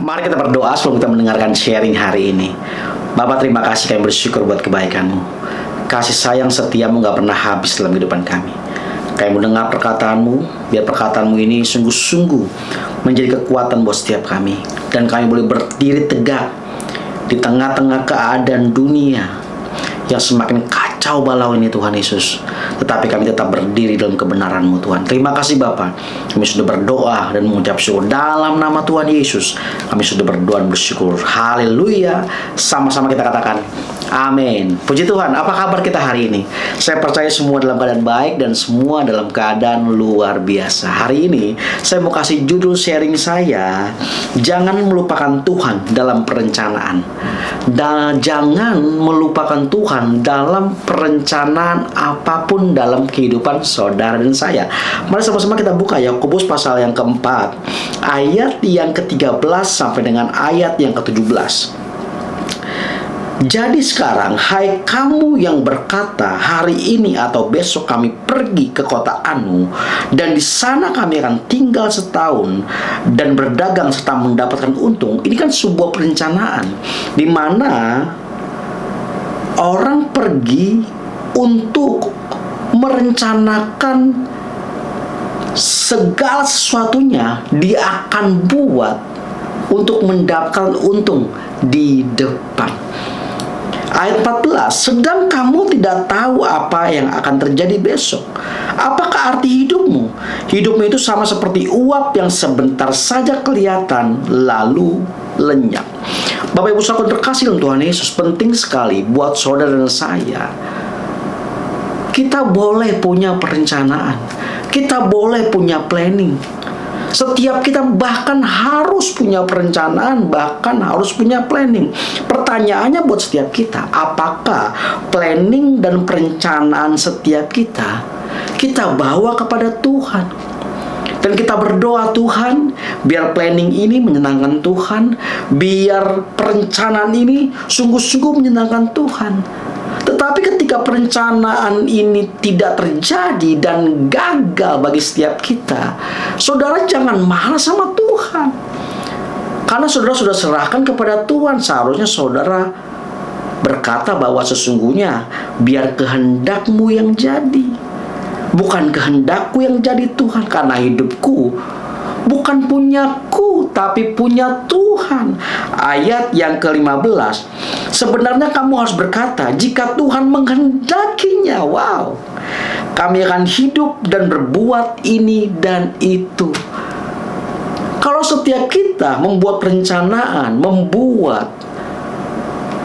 Mari kita berdoa sebelum kita mendengarkan sharing hari ini. Bapak, terima kasih, kami bersyukur buat kebaikan-Mu. Kasih sayang setiamu gak pernah habis dalam kehidupan kami. Kami mendengar perkataan-Mu, biar perkataan-Mu ini sungguh-sungguh menjadi kekuatan buat setiap kami. Dan kami boleh berdiri tegak di tengah-tengah keadaan dunia yang semakin kacau balau ini, Tuhan Yesus. Tetapi kami tetap berdiri dalam kebenaran-Mu, Tuhan. Terima kasih Bapa. Kami sudah berdoa dan mengucap syukur dalam nama Tuhan Yesus. Kami sudah berdoa dan bersyukur. Haleluya. Sama-sama kita katakan amin. Puji Tuhan. Apa kabar kita hari ini? Saya percaya semua dalam keadaan baik dan semua dalam keadaan luar biasa. Hari ini saya mau kasih judul sharing saya, jangan melupakan Tuhan dalam perencanaan. Dan jangan melupakan Tuhan dalam perencanaan apapun dalam kehidupan saudara dan saya. Mari sama-sama kita buka Yakobus pasal yang keempat, ayat yang ke-13 sampai dengan ayat yang ke-17. Jadi sekarang, hai kamu yang berkata, hari ini atau besok kami pergi ke kota Anu, dan di sana kami akan tinggal setahun dan berdagang serta mendapatkan untung. Ini kan sebuah perencanaan di mana orang pergi untuk merencanakan segala sesuatunya dia akan buat untuk mendapatkan untung di depan. Ayat 14, sedang kamu tidak tahu apa yang akan terjadi besok. Apakah arti hidupmu? Hidupmu itu sama seperti uap yang sebentar saja kelihatan lalu lenyap. Bapak Ibu saudara terkasih dalam Tuhan Yesus, penting sekali buat saudara dan saya. Kita boleh punya perencanaan, kita boleh punya planning. Setiap kita bahkan harus punya perencanaan, bahkan harus punya planning. Pertanyaannya buat setiap kita, apakah planning dan perencanaan setiap kita bawa kepada Tuhan? Dan kita berdoa, Tuhan, biar planning ini menyenangkan Tuhan, biar perencanaan ini sungguh-sungguh menyenangkan Tuhan. Tetapi ketika perencanaan ini tidak terjadi dan gagal bagi setiap kita, saudara jangan marah sama Tuhan. Karena saudara sudah serahkan kepada Tuhan. Seharusnya saudara berkata bahwa sesungguhnya biar kehendak-Mu yang jadi, bukan kehendak-Ku yang jadi Tuhan. Karena hidupku bukan punyaku, tapi punya Tuhan. Ayat yang ke-15, sebenarnya kamu harus berkata, jika Tuhan menghendakinya, wow, kami akan hidup dan berbuat ini dan itu. Kalau setiap kita membuat perencanaan, membuat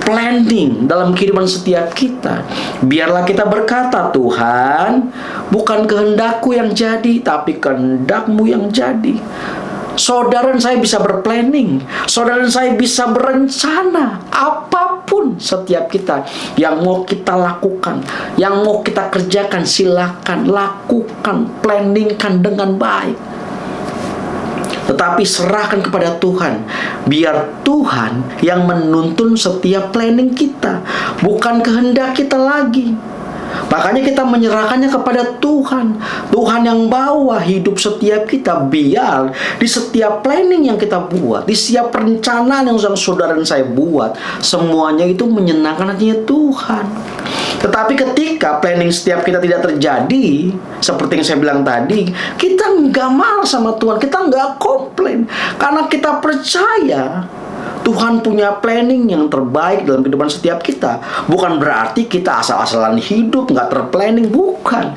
planning dalam kehidupan setiap kita, biarlah kita berkata, Tuhan, bukan kehendak-Ku yang jadi, tapi kehendak-Mu yang jadi. Saudara dan saya bisa berplanning, saudara dan saya bisa berencana apapun setiap kita yang mau kita lakukan, yang mau kita kerjakan, silakan lakukan, planningkan dengan baik. Tetapi serahkan kepada Tuhan, biar Tuhan yang menuntun setiap planning kita, bukan kehendak kita lagi. Makanya kita menyerahkannya kepada Tuhan. Tuhan yang bawa hidup setiap kita, biar di setiap planning yang kita buat, di setiap perencanaan yang saudara dan saya buat, semuanya itu menyenangkan hatinya Tuhan. Tetapi ketika planning setiap kita tidak terjadi, seperti yang saya bilang tadi, kita nggak marah sama Tuhan, kita nggak komplain, karena kita percaya Tuhan punya planning yang terbaik dalam kehidupan setiap kita. Bukan berarti kita asal-asalan hidup, nggak terplanning, bukan.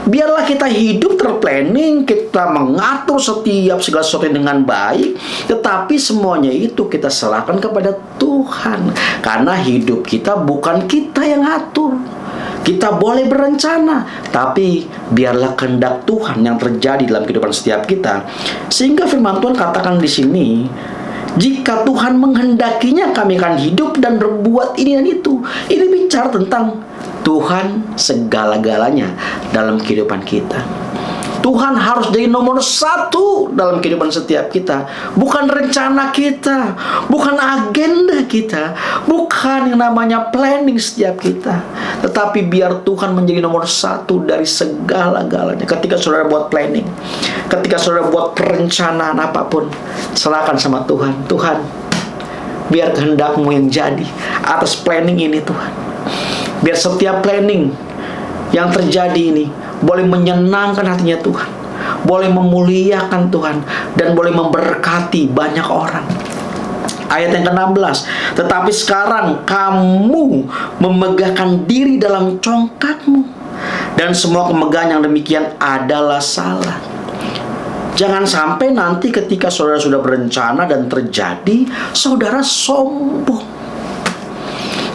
Biarlah kita hidup terplanning, kita mengatur setiap segala sesuatu dengan baik, tetapi semuanya itu kita serahkan kepada Tuhan. Karena hidup kita bukan kita yang atur. Kita boleh berencana, tapi biarlah kehendak Tuhan yang terjadi dalam kehidupan setiap kita. Sehingga firman Tuhan katakan di sini, jika Tuhan menghendakinya, kami akan hidup dan berbuat ini dan itu. Ini bicara tentang Tuhan segala-galanya dalam kehidupan kita. Tuhan harus jadi nomor satu dalam kehidupan setiap kita. Bukan rencana kita, bukan agenda kita, bukan yang namanya planning setiap kita, tetapi biar Tuhan menjadi nomor satu dari segala-galanya. Ketika saudara buat planning, ketika saudara buat perencanaan apapun, serahkan sama Tuhan. Tuhan, biar kehendak-Mu yang jadi atas planning ini Tuhan. Biar setiap planning yang terjadi ini boleh menyenangkan hatinya Tuhan, boleh memuliakan Tuhan, dan boleh memberkati banyak orang. Ayat yang ke-16, tetapi sekarang kamu memegahkan diri dalam congkakmu, dan semua kemegahan yang demikian adalah salah. Jangan sampai nanti ketika saudara sudah berencana dan terjadi, saudara sombong.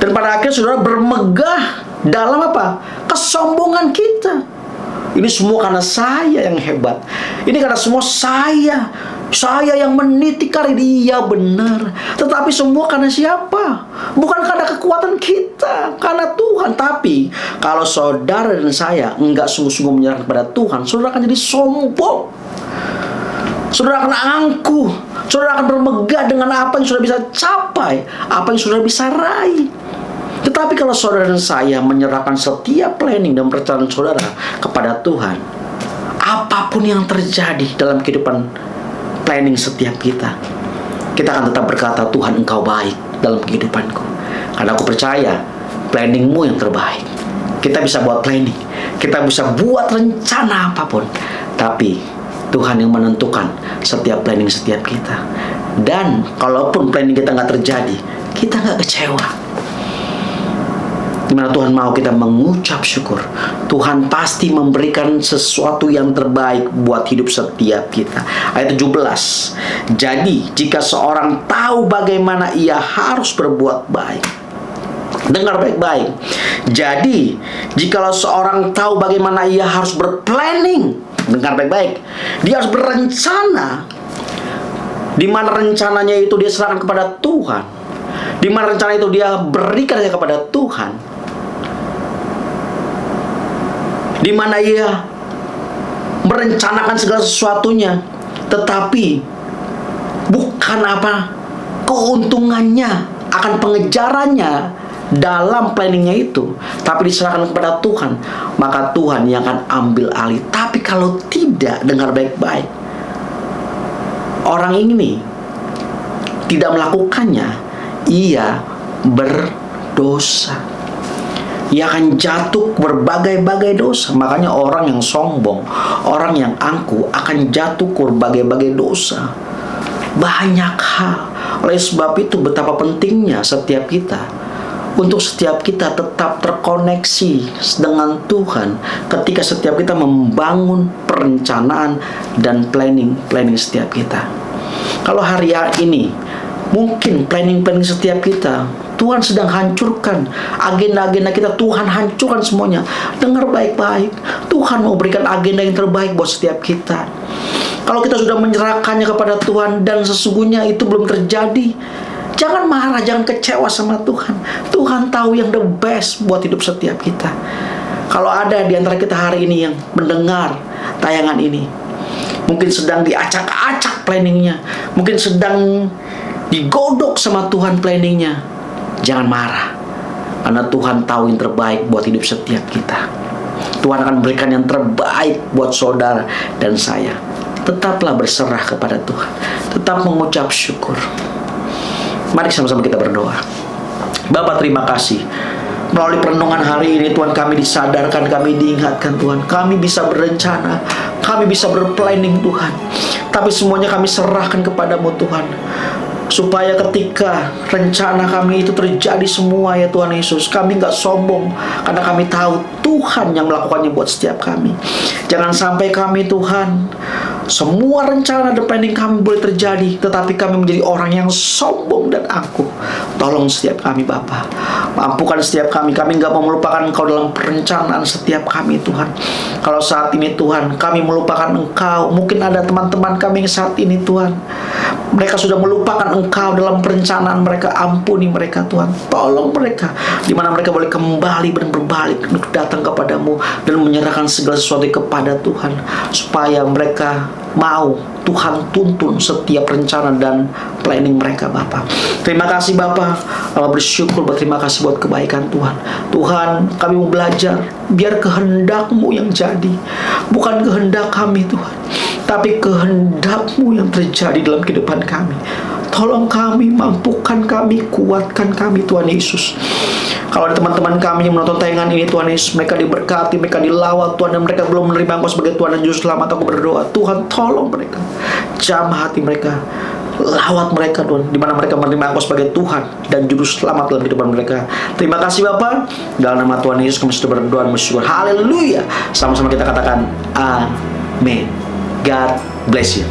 Dan pada akhirnya saudara bermegah dalam apa? Kesombongan kita. Ini semua karena saya yang hebat. Ini karena semua saya yang meniti karir. Iya benar. Tetapi semua karena siapa? Bukan karena kekuatan kita, karena Tuhan. Tapi kalau saudara dan saya enggak sungguh-sungguh menyerahkan kepada Tuhan, saudara akan jadi sombong. Saudara akan angkuh. Saudara akan bermegah dengan apa yang saudara bisa capai, apa yang saudara bisa raih. Tetapi kalau saudara dan saya menyerahkan setiap planning dan perencanaan saudara kepada Tuhan, apapun yang terjadi dalam kehidupan planning setiap kita, kita akan tetap berkata, Tuhan Engkau baik dalam kehidupanku. Karena aku percaya planning-Mu yang terbaik. Kita bisa buat planning, kita bisa buat rencana apapun, tapi Tuhan yang menentukan setiap planning setiap kita. Dan kalaupun planning kita nggak terjadi, kita nggak kecewa. Dimana Tuhan mau kita mengucap syukur. Tuhan pasti memberikan sesuatu yang terbaik buat hidup setiap kita. Ayat 17. Jadi jika seorang tahu bagaimana ia harus berbuat baik. Dengar baik-baik. Jadi jikalau seorang tahu bagaimana ia harus berplanning, dengar baik-baik, dia harus berencana. Di mana rencananya itu dia serahkan kepada Tuhan, di mana rencana itu dia berikan kepada Tuhan, di mana ia merencanakan segala sesuatunya, tetapi bukan apa keuntungannya, akan pengejarannya dalam planningnya itu, tapi diserahkan kepada Tuhan, maka Tuhan yang akan ambil alih. Tapi kalau tidak, dengar baik-baik, orang ini tidak melakukannya, ia berdosa. Ia akan jatuh berbagai-bagai dosa. Makanya orang yang sombong, orang yang angkuh akan jatuh ke berbagai-bagai dosa. Banyak hal. Oleh sebab itu betapa pentingnya setiap kita, untuk setiap kita tetap terkoneksi dengan Tuhan ketika setiap kita membangun perencanaan dan planning setiap kita. Kalau hari ini mungkin planning setiap kita Tuhan sedang hancurkan, agenda-agenda kita Tuhan hancurkan semuanya. Dengar baik-baik, Tuhan mau berikan agenda yang terbaik buat setiap kita. Kalau kita sudah menyerahkannya kepada Tuhan dan sesungguhnya itu belum terjadi, jangan marah, jangan kecewa sama Tuhan. Tuhan tahu yang the best buat hidup setiap kita. Kalau ada di antara kita hari ini yang mendengar tayangan ini, mungkin sedang diacak-acak planningnya, mungkin sedang digodok sama Tuhan planningnya, jangan marah, karena Tuhan tahu yang terbaik buat hidup setiap kita. Tuhan akan berikan yang terbaik buat saudara dan saya. Tetaplah berserah kepada Tuhan, tetap mengucap syukur. Mari sama-sama kita berdoa. Bapa, terima kasih. Melalui perenungan hari ini Tuhan, kami disadarkan, kami diingatkan Tuhan, kami bisa berencana, kami bisa berplanning Tuhan, tapi semuanya kami serahkan kepadamu Tuhan, supaya ketika rencana kami itu terjadi semua ya Tuhan Yesus, kami gak sombong, karena kami tahu Tuhan yang melakukannya buat setiap kami. Jangan sampai kami Tuhan Semua rencana dan planning kami boleh terjadi, tetapi kami menjadi orang yang sombong dan angkuh. Tolong setiap kami Bapa, mampukan setiap kami nggak mau melupakan Engkau dalam perencanaan setiap kami Tuhan. Kalau saat ini Tuhan, kami melupakan Engkau, mungkin ada teman-teman kami yang saat ini Tuhan, mereka sudah melupakan Engkau dalam perencanaan mereka. Ampuni mereka Tuhan, tolong mereka, di mana mereka boleh kembali dan berbalik untuk datang kepadamu dan menyerahkan segala sesuatu kepada Tuhan, supaya mereka mau Tuhan tuntun setiap rencana dan planning mereka Bapa. Terima kasih Bapa, kami bersyukur, berterima kasih buat kebaikan Tuhan. Tuhan, kami mau belajar, biar kehendak-Mu yang jadi, bukan kehendak kami Tuhan, tapi kehendak-Mu yang terjadi dalam kehidupan kami. Tolong kami, mampukan kami, kuatkan kami Tuhan Yesus. Kalau ada teman-teman kami yang menonton tayangan ini Tuhan Yesus, mereka diberkati, mereka dilawat Tuhan, dan mereka belum menerima Engkau sebagai Tuhan dan Juru Selamat, aku berdoa Tuhan, tolong mereka, jamah hati mereka, lawat mereka Tuhan, di mana mereka menerima Engkau sebagai Tuhan dan Juru Selamat dalam kehidupan mereka. Terima kasih Bapa, dalam nama Tuhan Yesus kami sudah berdoa dan bersyukur. Haleluya. Sama-sama kita katakan amin. God bless you.